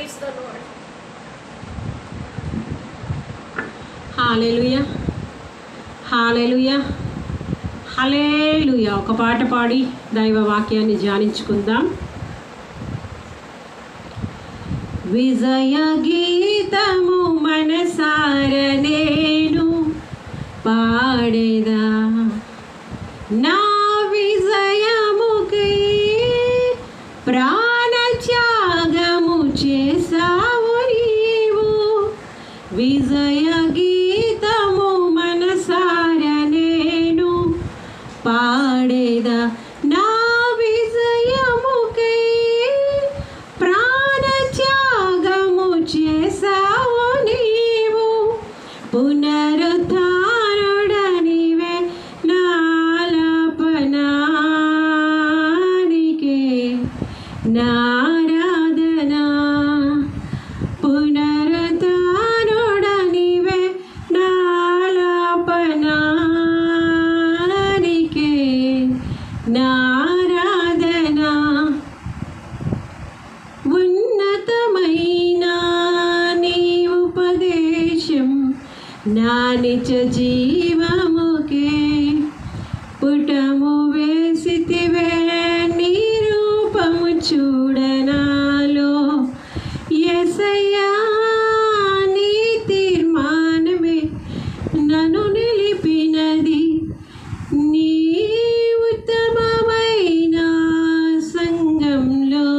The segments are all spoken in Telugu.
Praise the Lord. Hallelujah, hallelujah, hallelujah. ఒక పాట పాడి దైవ వాక్యాన్ని ధ్యానించుకుందాం. విజయ గీతము మనసార నేను పాడేదా, నా విజయముకై ప్రాణత్యాగము చేసావు నీవు. విజయ గీతము మనసార నేను పాడేదా, నా విజయముకై ప్రాణత్యాగము చేసావు నీవు. పునరుద్ధారుడనివే నాలాపనానికే నారాధనా. పునరుద్ధారుడనివే నాలాపనానికే నారాధనా. ఉన్నతమైన నీ ఉపదేశం నా నిజ జీవముకే పుటము వేసితివే. నీ రూపము చూడనాలో యేసయ్యా, నీ తీర్మానమే నన్ను నిలిపినది. నీ ఉత్తమమైన సంఘంలో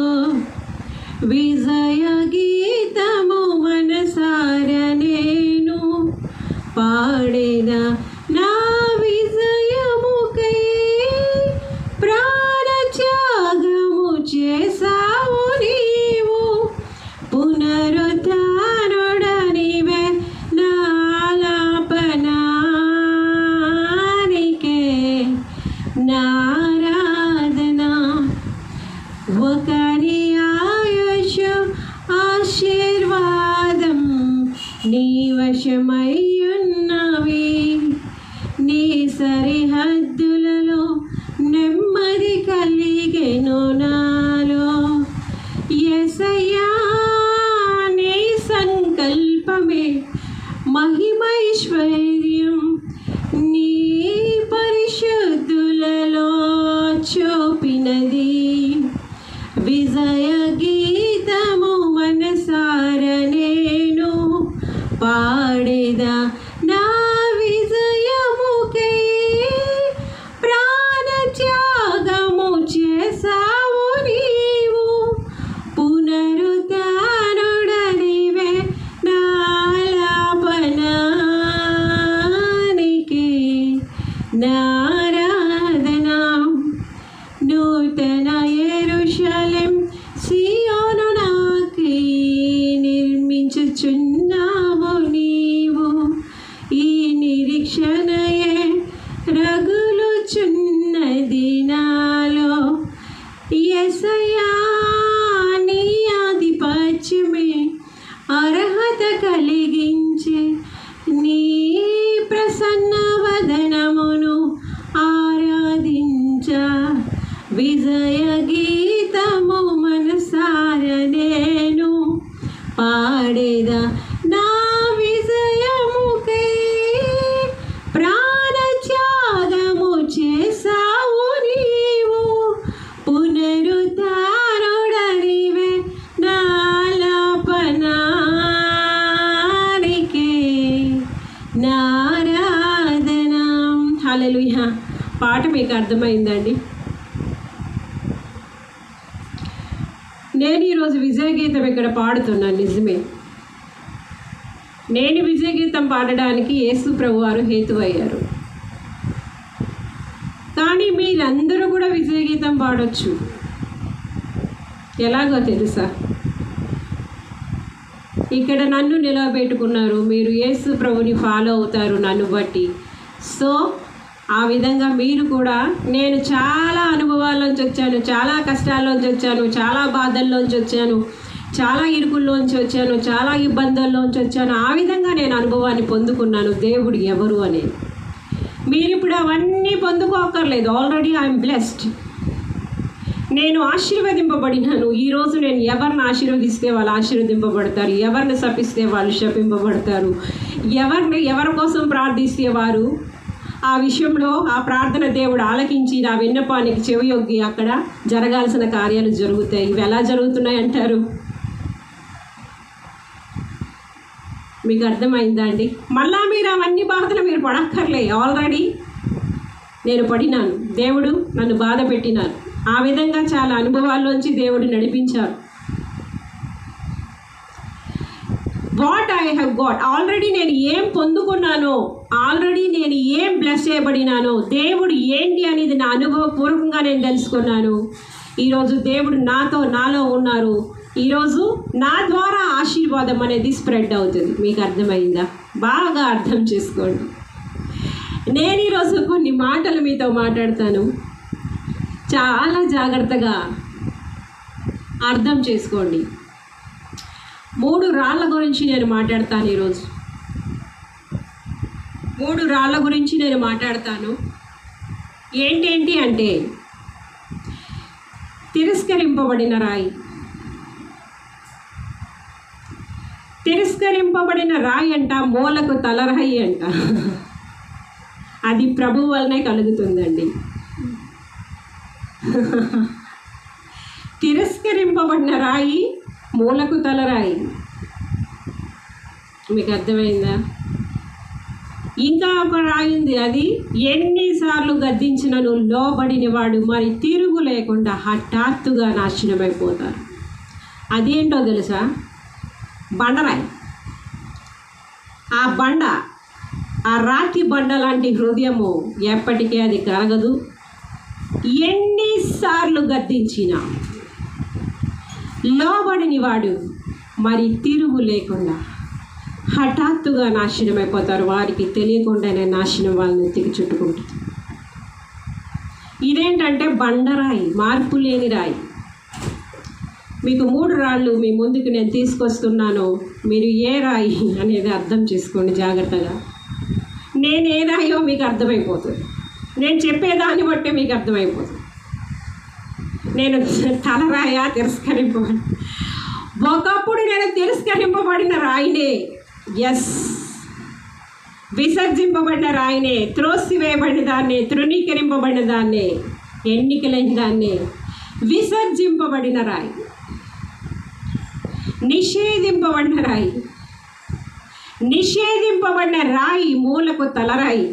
విజయ గీతము మనసార నేను పాడేదా, నా విజయముకై ప్రాణత్యాగము చేసావు నీవు. పునరుద్ధారుడనివే నాలాపనానికే నారాధనా. ఒకరి ఆయుషు ఆశీర్వాదం నీ వశమయ్యున్నవి. నీ సరిహద్దులలో నెమ్మది కలిగెను నాలో. యేసయ్యా, నీ సంకల్పమే మహిమైశ్వర్యం. నీ పరిశుద్ధులలో చూపినది. విజయ గీతము మనసార నేను పాడేదా, నా విజయముకై ప్రాణత్యాగము చేసావు నీవు. పునరుద్ధారుడనివే నాలాపనానికే నారాధనా. నూతన యెరూషలేం సీయోను నాకై నిర్మించుచున్నావు నీవు. ఈ నిరీక్షణయే రగులుచున్నది నాలో. యేసయ్యా, నీ ఆధిపత్యమే అర్హత కలిగించే. నీ ప్రసన్న వదనమును ఆరాధించ. విజయ గీతము మనసార నేను పాడేదా, నా విజయముకై ప్రాణత్యాగము చేసావు నీవు. పునరుద్ధారుడనివే నాలాపనానికే నారాధనా. హల్లెలూయా. పాట మీకు అర్థమైందండి? నేను ఈరోజు విజయ గీతం ఇక్కడ పాడుతున్నాను. నిజమే, నేను విజయ గీతం పాడడానికి యేసు ప్రభు వారు హేతువయ్యారు. కానీ మీరందరూ కూడా విజయ గీతం పాడొచ్చు. ఎలాగో తెలుసా? ఇక్కడ నన్ను నిలబెట్టుకున్నారు. మీరు యేసు ప్రభుని ఫాలో అవుతారు నన్ను బట్టి. సో ఆ విధంగా మీరు కూడా, నేను చాలా అనుభవాల్లోంచి వచ్చాను, చాలా కష్టాల్లోంచి వచ్చాను, చాలా బాధల్లోంచి వచ్చాను, చాలా ఇరుకుల్లోంచి వచ్చాను, చాలా ఇబ్బందుల్లోంచి వచ్చాను. ఆ విధంగా నేను అనుభవాన్ని పొందుకున్నాను దేవుడు ఎవరు అనేది. మీరు ఇప్పుడు అవన్నీ పొందుకోకర్లేదు. Already I'm blessed. నేను ఆశీర్వదింపబడినాను. ఈరోజు నేను ఎవరిని ఆశీర్వదిస్తే వాళ్ళు ఆశీర్వదింపబడతారు, ఎవరిని శపిస్తే వాళ్ళు శపింపబడతారు, ఎవరి కోసం ప్రార్థిస్తే వారు ఆ విషయంలో ఆ ప్రార్థన దేవుడు ఆలకించి నా విన్నపానికి చెవియొగ్గి అక్కడ జరగాల్సిన కార్యాలు జరుగుతాయి. ఇవి ఎలా జరుగుతున్నాయి అంటారు? మీకు అర్థమైందా అండి? మళ్ళా మీరు అవన్నీ బాధలు మీరు పడక్కర్లే. ఆల్రెడీ నేను పడినాను, దేవుడు నన్ను బాధ పెట్టినాను. ఆ విధంగా చాలా అనుభవాల్లోంచి దేవుడు నడిపించారు. What I have got, already నేను ఏం పొందుకున్నానో, ఆల్రెడీ నేను ఏం బ్లెస్ చేయబడినానో, దేవుడు ఏంటి అనేది నా అనుభవపూర్వకంగా నేను తెలుసుకున్నాను. ఈరోజు దేవుడు నాలో ఉన్నారు. ఈరోజు నా ద్వారా ఆశీర్వాదం అనేది స్ప్రెడ్ అవుతుంది. మీకు అర్థమైందా? బాగా అర్థం చేసుకోండి. నేను ఈరోజు కొన్ని మాటలు మీతో మాట్లాడతాను, చాలా జాగ్రత్తగా అర్థం చేసుకోండి. 3 రాళ్ళ గురించి నేను మాట్లాడతాను ఈరోజు. 3 రాళ్ళ గురించి నేను మాట్లాడతాను. ఏంటేంటి అంటే, తిరస్కరింపబడిన రాయి. తిరస్కరింపబడిన రాయి అంట మూలకు తలరాయి అంట. అది ప్రభు వల్లనే కలుగుతుందండి. తిరస్కరింపబడిన రాయి మూలకు తలరాయి. మీకు అర్థమైందా? ఇంకా ఒక రాయి ఉంది, అది ఎన్నిసార్లు గద్దించినను లోబడిన వాడు మరి తిరుగు లేకుండా హఠాత్తుగా నాశనమైపోతారు. అదేంటో తెలుసా? బండరాయి. ఆ రాతి బండ లాంటి హృదయము ఎప్పటికీ అది కరగదు. ఎన్నిసార్లు గద్దించినా లోబడిని వాడు మరి తిరుగు లేకుండా హఠాత్తుగా నాశనమైపోతారు. వారికి తెలియకుండానే నాశనం వాళ్ళని ఎత్తికి చుట్టుకుంటుంది. ఇదేంటంటే బండరాయి, మార్పు లేని రాయి. మీకు 3 రాళ్ళు మీ ముందుకు నేను తీసుకొస్తున్నాను. మీరు ఏ రాయి అనేది అర్థం చేసుకోండి జాగ్రత్తగా. నేను ఏ రాయో మీకు అర్థమైపోతుంది. నేను చెప్పేదాన్ని బట్టి మీకు అర్థమైపోతుంది. నేను తలరాయా తిరస్కరింపబడి, ఒకప్పుడు నేను తిరస్కరింపబడిన రాయినే, విసర్జింపబడిన రాయినే, త్రోసివేయబడిన దాన్నే, తృణీకరింపబడిన దాన్నే, ఎన్నికలైన దాన్నే, విసర్జింపబడిన రాయి, నిషేధింపబడిన రాయి. నిషేధింపబడిన రాయి మూలకు తలరాయి.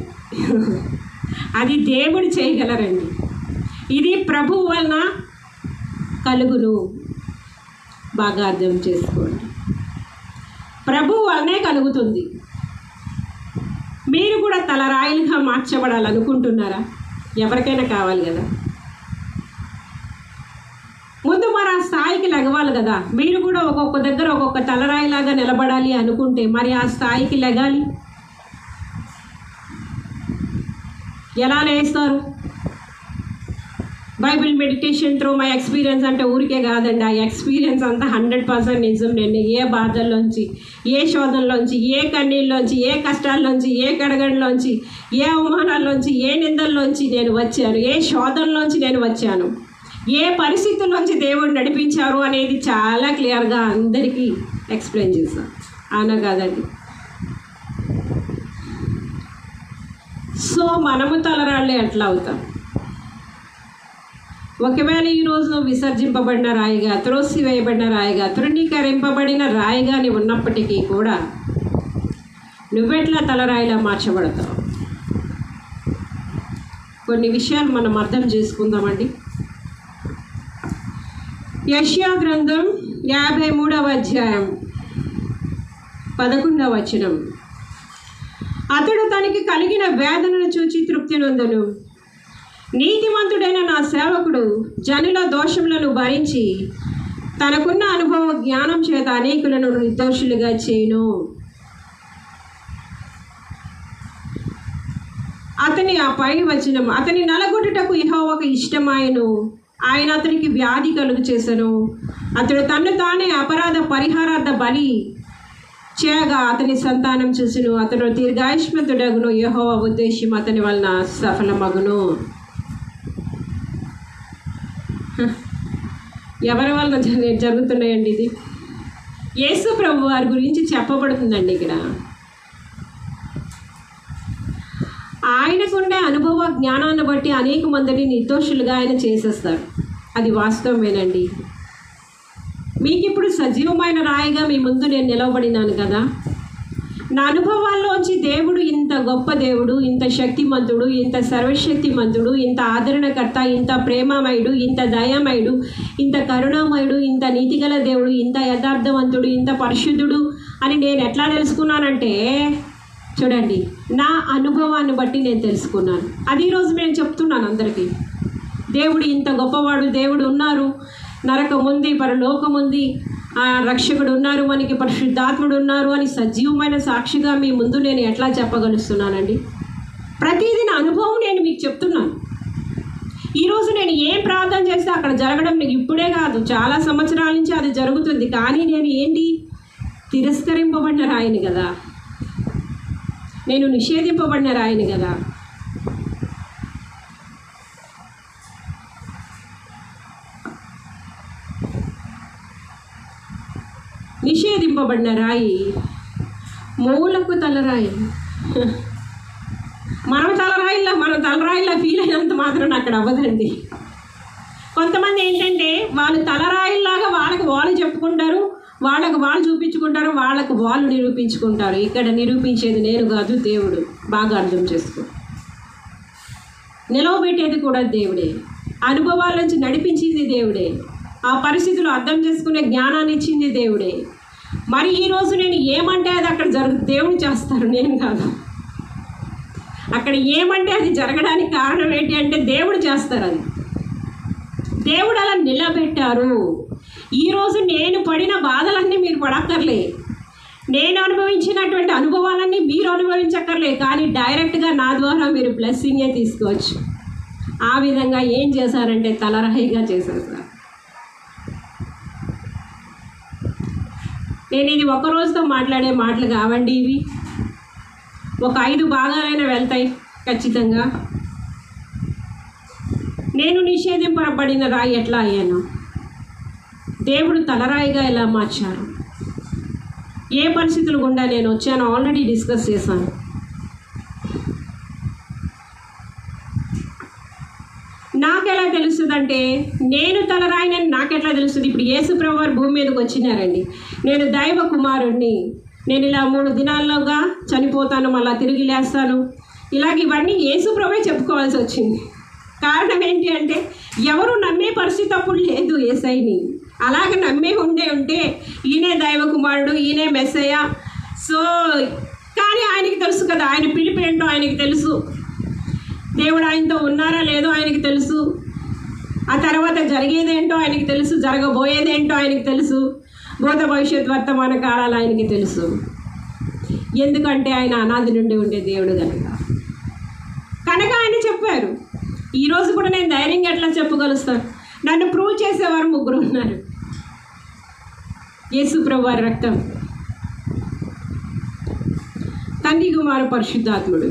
అది దేవుడు చేయగలరండి. ఇది ప్రభు వలన కలుగును. బాగా అర్థం చేసుకోండి. ప్రభు వలనే కలుగుతుంది. మీరు కూడా తలరాయిలుగా మార్చబడాలనుకుంటున్నారా? ఎవరికైనా కావాలి కదా. ముందు మరి ఆ స్థాయికి లెగవాలి కదా. మీరు కూడా ఒక్కొక్క దగ్గర ఒక్కొక్క తలరాయిలాగా నిలబడాలి అనుకుంటే మరి ఆ స్థాయికి లెగాలి. ఎలా లేస్తారు? Bible meditation through my experience అంటే ఊరికే కాదండి. ఆ ఎక్స్పీరియన్స్ అంతా 100% నిజం. నేను ఏ బాధల్లోంచి, ఏ శోధనలోంచి, ఏ కన్నీళ్ళలోంచి, ఏ కష్టాల్లోంచి, ఏ కడగండ్లోంచి, ఏ అవమానాల్లోంచి, ఏ నిందల్లోంచి నేను వచ్చాను, ఏ శోధనలోంచి నేను వచ్చాను, ఏ పరిస్థితుల్లోంచి దేవుడు నడిపించారు అనేది చాలా క్లియర్గా అందరికీ ఎక్స్ప్లెయిన్ చేశాను. అవునా కాదండి? సో మనము తలరాళ్ళే ఎట్లా అవుతాం? ఒకవేళ ఈరోజు విసర్జింపబడిన రాయిగా, త్రోసివేయబడిన రాయిగా, తృణీకరింపబడిన రాయిగా నీవు ఉన్నప్పటికీ కూడా నువ్వెట్లా తలరాయిలా మార్చబడతావు? కొన్ని విషయాలు మనం అర్థం చేసుకుందామండి. యెషయా గ్రంథం 53వ అధ్యాయం 11వ వచనం. అతడు తనకి కలిగిన వేదనను చూచి తృప్తి నొందెను. నీతిమంతుడైన నా సేవకుడు జనుల దోషములను భరించి తనకున్న అనుభవ జ్ఞానం చేత అనేకులను నిర్దోషులుగా చేయును. అతని ఆ పై వచనం, అతని నలగొట్టుటకు యెహోవాకు ఇష్టమాయెను. ఆయన అతనికి వ్యాధి కలుగు చేసెను. అతడు తన్ను తానే అపరాధ పరిహారార్థ బలి చేయగా అతని సంతానం చూసును. అతడు దీర్ఘాయుష్మంతుడగును. యెహోవా ఉద్దేశం అతని వలన సఫలమగును. ఎవరి వలన జరుగుతున్నాయండి? ఇది యేసు ప్రభు వారి గురించి చెప్పబడుతుందండి ఇక్కడ. ఆయనకుండే అనుభవ జ్ఞానాన్ని బట్టి అనేక మందిని నిర్దోషులుగా ఆయన చేసేస్తారు. అది వాస్తవమేనండి. మీకు ఇప్పుడు సజీవమైన రాయిగా మీ ముందు నేను నిలవబడినాను కదా. నా అనుభవాల్లోంచి దేవుడు ఇంత గొప్ప దేవుడు, ఇంత శక్తిమంతుడు, ఇంత సర్వశక్తిమంతుడు, ఇంత ఆదరణకర్త, ఇంత ప్రేమమయుడు, ఇంత దయామయుడు, ఇంత కరుణామయుడు, ఇంత నీతిగల దేవుడు, ఇంత యథార్థవంతుడు, ఇంత పరిశుద్ధుడు అని నేను ఎట్లా తెలుసుకున్నానంటే, చూడండి, నా అనుభవాన్ని బట్టి నేను తెలుసుకున్నాను. అది ఈరోజు నేను చెప్తున్నాను అందరికీ. దేవుడు ఇంత గొప్పవాడు, దేవుడు ఉన్నారు, నరకం ఉంది, పరలోకం ఉంది, రక్షకుడు ఉన్నారు, మనకి పరిశుద్ధాత్ముడు ఉన్నారు అని సజీవమైన సాక్షిగా మీ ముందు నేను ఎట్లా చెప్పగలుగుతున్నానండి? ప్రతిదీ నా అనుభవం నేను మీకు చెప్తున్నాను. ఈరోజు నేను ఏం ప్రార్థన చేస్తే అక్కడ జరగడం నీకు ఇప్పుడే కాదు, చాలా సంవత్సరాల నుంచి అది జరుగుతుంది. కానీ నేను ఏంటి? తిరస్కరింపబడిన రాయిని కదా, నేను నిషేధింపబడిన రాయిని కదా. నిషేధింపబడిన రాయి, మూలకు తలరాయి. మనం తలరాయిలా ఫీల్ అయినంత మాత్రం అక్కడ అవ్వదండి. కొంతమంది ఏంటంటే వాళ్ళు తలరాయిల్లాగా వాళ్ళు చెప్పుకుంటారు, వాళ్ళకు వాళ్ళు చూపించుకుంటారు, వాళ్ళకు వాళ్ళు నిరూపించుకుంటారు. ఇక్కడ నిరూపించేది నేను కాదు, దేవుడు. బాగా అర్థం చేసుకో. నిలవబెట్టేది కూడా దేవుడే, అనుభవాల నుంచి నడిపించింది దేవుడే, ఆ పరిస్థితులు అర్థం చేసుకునే జ్ఞానాన్ని ఇచ్చింది దేవుడే. మరి ఈరోజు నేను ఏమంటే అది అక్కడ దేవుడు చేస్తారు, నేను కాదు. అక్కడ ఏమంటే అది జరగడానికి కారణం ఏంటి అంటే దేవుడు చేస్తారు. అది దేవుడు అలా నిలబెట్టారు. ఈరోజు నేను పడిన బాధలన్నీ మీరు పడక్కర్లే, నేను అనుభవించినటువంటి అనుభవాలన్నీ మీరు అనుభవించక్కర్లే. కానీ డైరెక్ట్గా నా ద్వారా మీరు బ్లెస్సింగే తీసుకోవచ్చు. ఆ విధంగా ఏం చేశారంటే తలరాయిగా చేసేస్తారు. నేను ఇది ఒక రోజుతో మాట్లాడే మాటలు కావండి. ఇవి ఒక 5 భాగాలైనా వెళ్తాయి ఖచ్చితంగా. నేను నిషేధింపబడిన రాయి ఎట్లా అయ్యాను, దేవుడు తలరాయిగా ఎలా మార్చారు, ఏ పరిస్థితులు గుండా నేను వచ్చానో ఆల్రెడీ డిస్కస్ చేశాను. నాకెలా తెలుస్తుందంటే నేను తలరాయినని నాకెట్లా తెలుస్తుంది? ఇప్పుడు యేసు ప్రభు వారు భూమి మీదకి వచ్చినారండి. నేను దైవ కుమారుడిని, నేను ఇలా 3 దినాల్లోగా చనిపోతాను, మళ్ళీ తిరిగి లేస్తాను, ఇలాగ ఇవన్నీ యేసు ప్రభువే చెప్పుకోవాల్సి వచ్చింది. కారణం ఏంటి అంటే ఎవరు నమ్మే పరిస్థితి అప్పుడు లేదు యేసయ్యని. అలాగే నమ్మే ఉంటే ఈయనే దైవ కుమారుడు, ఈయనే మెస్సయ్య. సో కానీ ఆయనకి తెలుసు కదా, ఆయన పిలుపు ఏంటో ఆయనకి తెలుసు, దేవుడు ఆయనతో ఉన్నారా లేదో ఆయనకి తెలుసు, ఆ తర్వాత జరిగేదేంటో ఆయనకి తెలుసు, జరగబోయేదేంటో ఆయనకి తెలుసు, భూత భవిష్యత్ వర్తమాన కాలాలు ఆయనకి తెలుసు. ఎందుకంటే ఆయన అనాది నుండి ఉండే దేవుడు కనుక ఆయన చెప్పారు. ఈరోజు కూడా నేను ధైర్యంగా ఎట్లా చెప్పగలుస్తాను? నన్ను ప్రూవ్ చేసేవారు 3 ఉన్నారు. యేసు ప్రభు వారి రక్తం, తండ్రి కుమారు పరిశుద్ధాత్ముడు.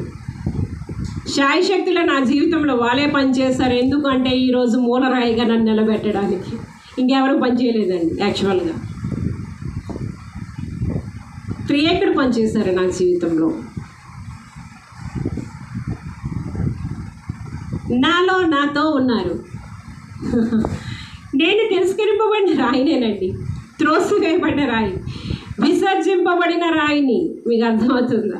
శాయశక్తులు నా జీవితంలో వాళ్ళే పనిచేస్తారు. ఎందుకంటే ఈరోజు మూలరాయిగా నన్ను నిలబెట్టడానికి ఇంకెవరు పనిచేయలేదండి. యాక్చువల్గా త్రియేకుడు పనిచేశారు నా జీవితంలో. నాతో ఉన్నారు. నేను తిరస్కరింపబడిన రాయినేనండి, త్రోసివేయబడిన రాయి, విసర్జింపబడిన రాయిని. మీకు అర్థమవుతుందా?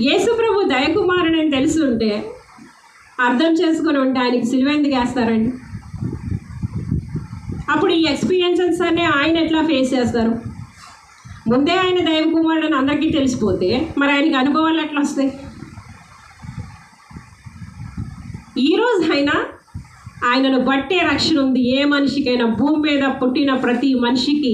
యేసు ప్రభు దయకుమారుడని తెలిసి ఉంటే, అర్థం చేసుకొని ఉంటే ఆయనకి సిలువ ఎందుకు వేస్తారండి? అప్పుడు ఈ ఎక్స్పీరియన్సెస్ అనే ఆయన ఎట్లా ఫేస్ చేస్తారు? ముందే ఆయన దైవకుమారుడు అని అందరికీ తెలిసిపోతే మరి ఆయనకి అనుభవాలు ఎట్లా వస్తాయి? ఈరోజు ఆయనను బట్టే రక్షణ ఉంది. ఏ మనిషికైనా, భూమి మీద పుట్టిన ప్రతి మనిషికి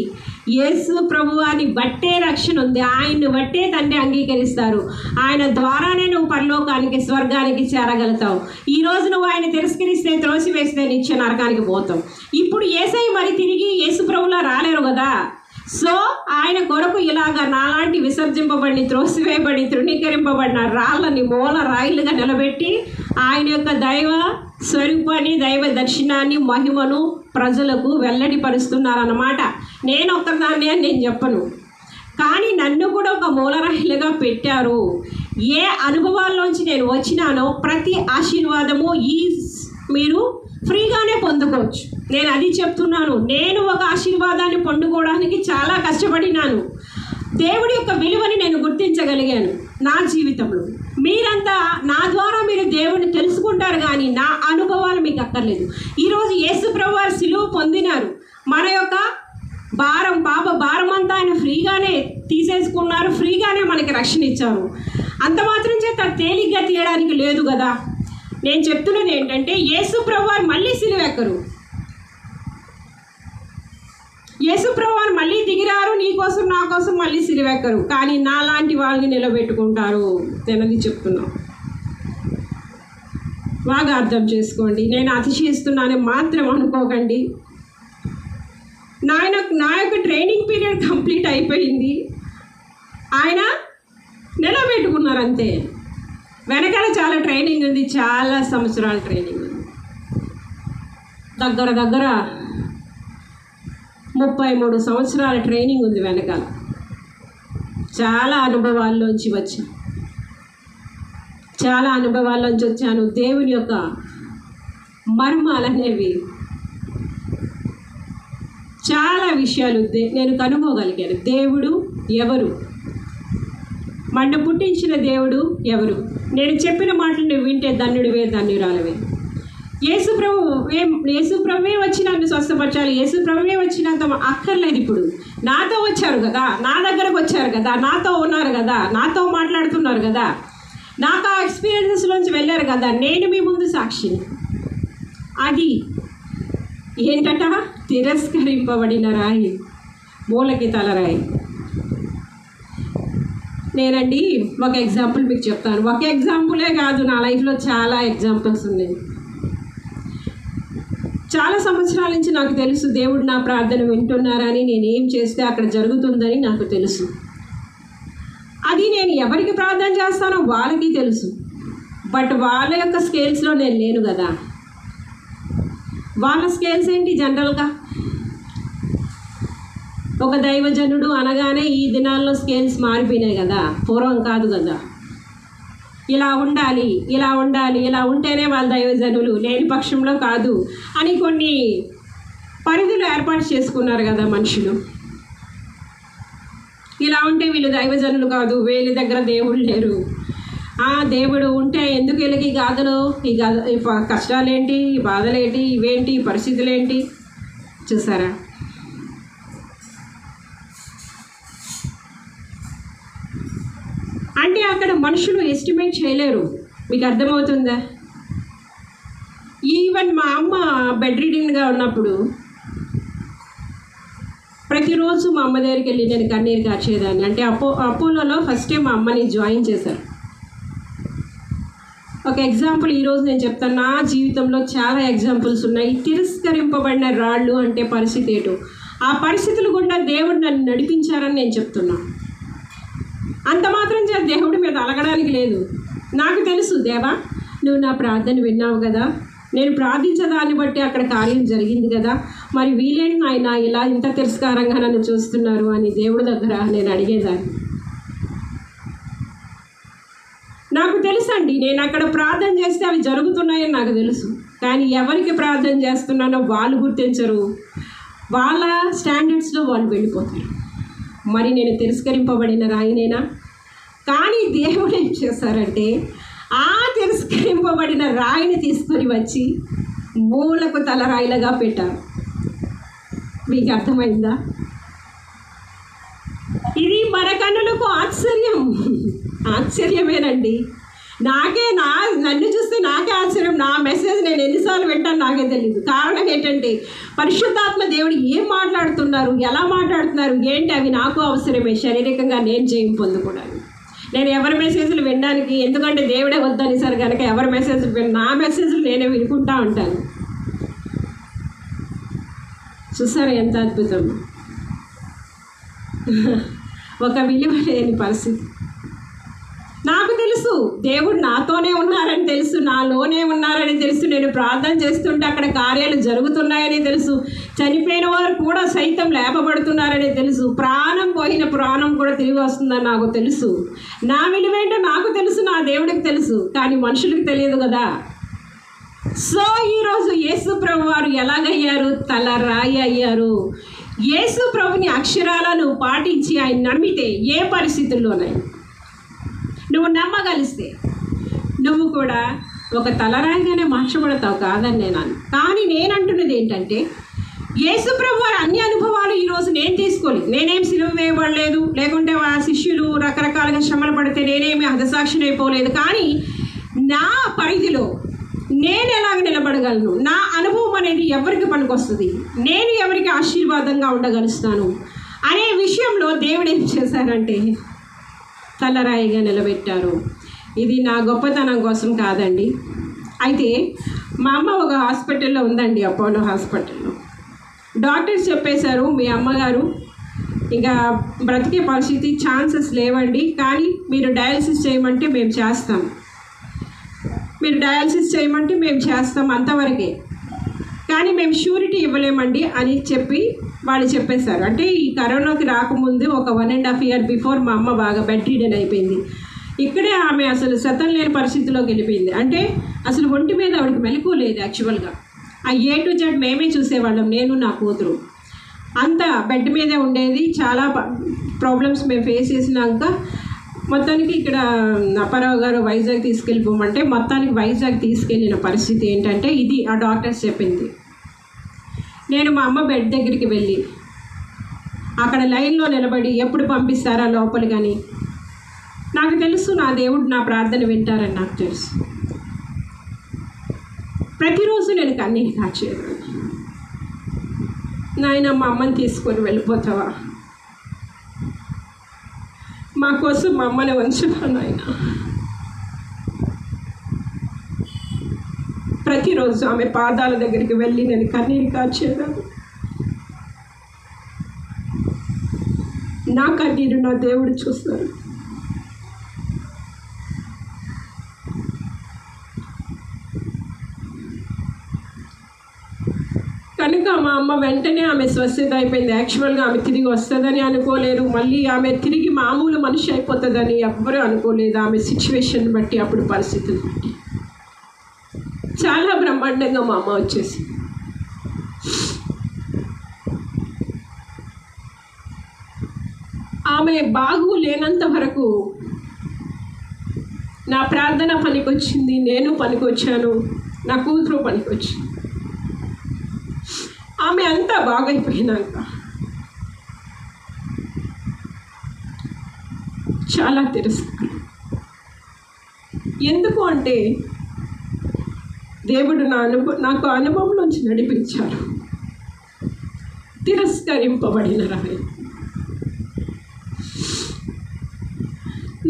యేసు ప్రభువాని బట్టే రక్షణ ఉంది. ఆయన్ని బట్టే తండ్రి అంగీకరిస్తారు. ఆయన ద్వారానే నువ్వు పరలోకానికి, స్వర్గానికి చేరగలుగుతావు. ఈరోజు నువ్వు ఆయన తిరస్కరిస్తే, త్రోసివేస్తే నిత్య నరకానికి పోతావు. ఇప్పుడు యేసయ్య మరి తిరిగి యేసు ప్రభులా రాలేరు కదా. సో ఆయన కొరకు ఇలాగా నాలాంటి విసర్జింపబడి, త్రోసివేయబడి, తృణీకరింపబడిన రాళ్ళని మూల రాయిలుగా నిలబెట్టి ఆయన యొక్క దైవ స్వరూపాన్ని, దైవ దర్శనాన్ని, మహిమను ప్రజలకు వెల్లడిపరుస్తున్నారన్నమాట. నేను ఒక్కదాన్నే అని నేను చెప్పను, కానీ నన్ను కూడా ఒక మూలరాయిలుగా పెట్టారు. ఏ అనుభవాల్లోంచి నేను వచ్చినానో ప్రతి ఆశీర్వాదము మీరు ఫ్రీగానే పొందుకోవచ్చు. నేను అది చెప్తున్నాను. నేను ఒక ఆశీర్వాదాన్ని పొందుకోవడానికి చాలా కష్టపడినాను. దేవుడి యొక్క విలువని నేను గుర్తించగలిగాను నా జీవితంలో. మీరంతా నా ద్వారా మీరు దేవుడిని తెలుసుకుంటారు, కానీ నా అనుభవాలు మీకు అక్కర్లేదు. ఈరోజు యేసు ప్రభువు వారు సిలువ పొందినారు. మన యొక్క పాప భారం అంతా ఆయన ఫ్రీగానే తీసేసుకున్నారు, ఫ్రీగానే మనకి రక్షణ ఇచ్చారు. అంత మాత్రం చేత తేలిగ్గా తీయడానికి లేదు కదా. నేను చెప్తున్నది ఏంటంటే, యేసు ప్రభువు వారు మళ్ళీ సిలువ ఎక్కరు. యేసు ప్రభువు వారు మళ్ళీ దిగిరారు, నీ కోసం నా కోసం మళ్ళీ సిలువ ఎక్కరు, కానీ నా లాంటి వాళ్ళని నిలబెట్టుకుంటారు. నేనది చెప్తున్నాను, బాగా అర్థం చేసుకోండి. నేను అతిశయిస్తున్నానని మాత్రం అనుకోకండి. నా యొక్క ట్రైనింగ్ పీరియడ్ కంప్లీట్ అయిపోయింది, ఆయన నిలబెట్టుకున్నారు అంతే. వెనకాల చాలా ట్రైనింగ్ ఉంది, చాలా సంవత్సరాల ట్రైనింగ్ ఉంది. దగ్గర 33 సంవత్సరాల ట్రైనింగ్ ఉంది వెనకాల. చాలా అనుభవాల్లోంచి వచ్చాను. దేవుని యొక్క మర్మాలు అనేవి చాలా విషయాలు నేను కనుగోగలిగాను. దేవుడు ఎవరు, మన్ను పుట్టించిన దేవుడు ఎవరు. నేను చెప్పిన మాటలు నువ్వు వింటే ధన్యుడివే, ధన్యురాలవే. యేసు ప్రభువే వచ్చి నన్ను స్వస్థపరచాలి, యేసు ప్రభువే వచ్చినంత అక్కర్లేదు. ఇప్పుడు నాతో వచ్చారు కదా, నా దగ్గరకు వచ్చారు కదా, నాతో ఉన్నారు కదా, నాతో మాట్లాడుతున్నారు కదా, నాకు ఆ ఎక్స్పీరియన్సెస్లోంచి వెళ్ళారు కదా. నేను మీ ముందు సాక్షిని. అది ఏంటట? తిరస్కరింపబడిన రాయి, మూలకి తలరాయి. నేనండి ఒక ఎగ్జాంపుల్ మీకు చెప్తాను. ఒక ఎగ్జాంపులే కాదు, నా లైఫ్లో చాలా ఎగ్జాంపుల్స్ ఉన్నాయి. చాలా సంవత్సరాల నుంచి నాకు తెలుసు దేవుడు నా ప్రార్థన వింటున్నారని, నేనేం చేస్తే అక్కడ జరుగుతుందని నాకు తెలుసు. అది నేను ఎవరికి ప్రార్థన చేస్తానో వాళ్ళకి తెలుసు, బట్ వాళ్ళ యొక్క స్కేల్స్లో నేను లేను కదా. వాళ్ళ స్కేల్స్ ఏంటి? జనరల్గా ఒక దైవజనుడు అనగానే ఈ దినాల్లో స్కేల్స్ మారిపోయినాయి కదా, పూర్వం కాదు కదా. ఇలా ఉండాలి, ఇలా ఉండాలి, ఇలా ఉంటేనే వాళ్ళ దైవజనులు, లేని పక్షంలో కాదు అని కొన్ని పరిధులు ఏర్పాటు చేసుకున్నారు కదా మనుషులు. ఇలా ఉంటే వీళ్ళు దైవజనులు కాదు, వీళ్ళ దగ్గర దేవుడు లేరు. దేవుడు ఉంటే ఎందుకు వీళ్ళకి ఈ కష్టాలేంటి, ఈ బాధలేంటి, ఇవేంటి, పరిస్థితులేంటి? చూసారా? అంటే అక్కడ మనుషులు ఎస్టిమేట్ చేయలేరు. మీకు అర్థమవుతుందా? ఈవెన్ మా అమ్మ బెడ్ రీడింగ్గా ఉన్నప్పుడు ప్రతిరోజు మా అమ్మ దగ్గరికి వెళ్ళి నేను కన్నీరు కార్చేదాన్ని. అంటే అపోలోలో ఫస్ట్ టైం మా అమ్మని జాయిన్ చేశారు. ఒక ఎగ్జాంపుల్ ఈరోజు నేను చెప్తాను. నా జీవితంలో చాలా ఎగ్జాంపుల్స్ ఉన్నాయి. తిరస్కరింపబడిన రాళ్ళు అంటే పరిస్థితి ఏంటో, ఆ పరిస్థితులు గుండా దేవుడు నన్ను నడిపించారని నేను చెప్తున్నా. అంత మాత్రం చేత దేవుడి మీద అలగడానికి లేదు. నాకు తెలుసు, దేవా నువ్వు నా ప్రార్థన విన్నావు కదా, నేను ప్రార్థించదాన్ని బట్టి అక్కడ కార్యం జరిగింది కదా, మరి వీలేంటి నాయన ఇలా ఇంత తిరస్కారంగా నన్ను చూస్తున్నారు అని దేవుడి దగ్గర నేను అడిగేదాన్ని. నాకు తెలుసండి, నేను అక్కడ ప్రార్థన చేస్తే అవి జరుగుతున్నాయని నాకు తెలుసు. కానీ ఎవరికి ప్రార్థన చేస్తున్నానో వాళ్ళు గుర్తించరు, వాళ్ళ స్టాండర్డ్స్లో వాళ్ళు వెళ్ళిపోతారు. మరి నేను తిరస్కరింపబడిన రాయినేనా? కానీ దేవుడు ఏం చేశారంటే ఆ తిరస్కరింపబడిన రాయిని తీసుకొని వచ్చి మూలకు తలరాయిలుగా పెట్టారు. మీకు అర్థమైందా? ఇది మన కన్నులకు ఆశ్చర్యమేనండి. నన్ను చూస్తే నాకే ఆశ్చర్యం. నా మెసేజ్ నేను ఎన్నిసార్లు వింటాను నాకే తెలియదు. కారణం ఏంటంటే పరిశుద్ధాత్మ దేవుడు ఏం మాట్లాడుతున్నారు, ఎలా మాట్లాడుతున్నారు, ఏంటి అవి నాకు అవసరమే. శారీరకంగా నేను జయం పొందుకోవడానికి, నేను ఎవరి మెసేజ్లు వినడానికి, ఎందుకంటే దేవుడే వద్దని సార్ కనుక ఎవరి మెసేజ్లు నా మెసేజ్లు నేనే వినుకుంటా ఉంటాను. చూసారా ఎంత అద్భుతం? ఒక విలువ లేని పరిస్థితి. నాకు తెలుసు దేవుడు నాతోనే ఉన్నారని తెలుసు, నాలోనే ఉన్నారని తెలుసు. నేను ప్రార్థన చేస్తుంటే అక్కడ కార్యాలు జరుగుతున్నాయని తెలుసు. చనిపోయిన వారు కూడా సైతం లేపబడుతున్నారని తెలుసు. ప్రాణం పోయిన ప్రాణం కూడా తిరిగి వస్తుందని నాకు తెలుసు. నా విలువేంటో నాకు తెలుసు, నా దేవుడికి తెలుసు, కానీ మనుషులకు తెలియదు కదా. సో ఈరోజు యేసు ప్రభు వారు ఎలాగయ్యారు? తలరాయి అయ్యారు. యేసు ప్రభుని అక్షరాలను పాటించి ఆయన నమ్మితే ఏ పరిస్థితుల్లోనైనా నువ్వు నమ్మగలిస్తే నువ్వు కూడా ఒక తలరాయిగానే మార్చబడతావు కాదని నేను కానీ నేనంటున్నది ఏంటంటే, యేసు ప్రభు వారి అన్ని అనుభవాలు ఈరోజు నేను తీసుకోలేదు. నేనేం సిలువ వేయబడలేదు, లేకుంటే ఆ శిష్యులు రకరకాలుగా శ్రమలు పడితే నేనేమి హతసాక్షిని అయిపోలేదు. కానీ నా పరిధిలో నేను ఎలాగ నిలబడగలను, నా అనుభవం అనేది ఎవరికి పనికొస్తుంది, నేను ఎవరికి ఆశీర్వాదంగా ఉండగలుస్తాను అనే విషయంలో దేవుడు ఏం చేశారంటే తలరాయిగా నిలబెట్టారు. ఇది నా గొప్పతనం కోసం కాదండి. అయితే మా అమ్మ ఒక హాస్పిటల్లో ఉందండి, అపోలో హాస్పిటల్లో. డాక్టర్స్ చెప్పేశారు, మీ అమ్మగారు ఇంకా బ్రతికే పరిస్థితి ఛాన్సెస్ లేవండి, కానీ మీరు డయాలసిస్ చేయమంటే మేము చేస్తాం, మీరు డయాలసిస్ చేయమంటే మేము చేస్తాం, అంతవరకే, కానీ మేము షూరిటీ ఇవ్వలేమండి అని చెప్పి వాళ్ళు చెప్పేశారు. అంటే ఈ కరోనాకి రాకముందు ఒక 1.5 year బిఫోర్ మా అమ్మ బాగా బెడ్ రిడెన్ అయిపోయింది. ఇక్కడే ఆమె అసలు శతం లేని పరిస్థితిలోకి వెళ్ళిపోయింది. అంటే అసలు ఒంటి మీద ఆవిడకి మెలకువలేదు. యాక్చువల్గా ఆ A to Z మేమే చూసేవాళ్ళం, నేను నా కూతురు. అంతా బెడ్ మీదే ఉండేది. చాలా ప్రాబ్లమ్స్ మేము ఫేస్ చేసినాక మొత్తానికి ఇక్కడ అప్పారావు గారు వైజాగ్ తీసుకెళ్ళిపోమంటే మొత్తానికి వైజాగ్ తీసుకెళ్ళిన పరిస్థితి ఏంటంటే ఇది ఆ డాక్టర్స్ చెప్పింది. నేను మా అమ్మ బెడ్ దగ్గరికి వెళ్ళి అక్కడ లైన్లో నిలబడి ఎప్పుడు పంపిస్తారా లోపలి కానీ నాకు తెలుసు, నా దేవుడు నా ప్రార్థన వింటారని నాకు తెలుసు. ప్రతిరోజు నేను కన్నీరు కాచేదాన్ని, నాయన మా అమ్మని తీసుకొని వెళ్ళిపోతావా, మా కోసం మా అమ్మని ఉంచుతాను నాయన. ప్రతిరోజు ఆమె పాదాల దగ్గరికి వెళ్ళి నేను కన్నీరు కాచేదాన్ని. నా కన్నీరు నా దేవుడు చూస్తారు. కనుక మా అమ్మ వెంటనే ఆమె స్వస్థత అయిపోయింది. యాక్చువల్గా ఆమె తిరిగి వస్తుందని అనుకోలేరు, మళ్ళీ ఆమె తిరిగి మామూలు మనిషి అయిపోతుందని ఎవ్వరూ అనుకోలేదు. ఆమె సిచ్యువేషన్ బట్టి, అప్పుడు పరిస్థితులు బట్టి చాలా బ్రహ్మాండంగా మా అమ్మ వచ్చేసి ఆమె బాగు లేనంత వరకు నా ప్రార్థన పనికొచ్చింది, నేను పనికొచ్చాను, నా కూతురు పనికొచ్చింది. ఆమె అంతా బాగైపోయినాక చాలా తిరస్కారం. ఎందుకు అంటే దేవుడు నాకు అనుభవంలోంచి నడిపించారు. తిరస్కరింపబడిన రాయి,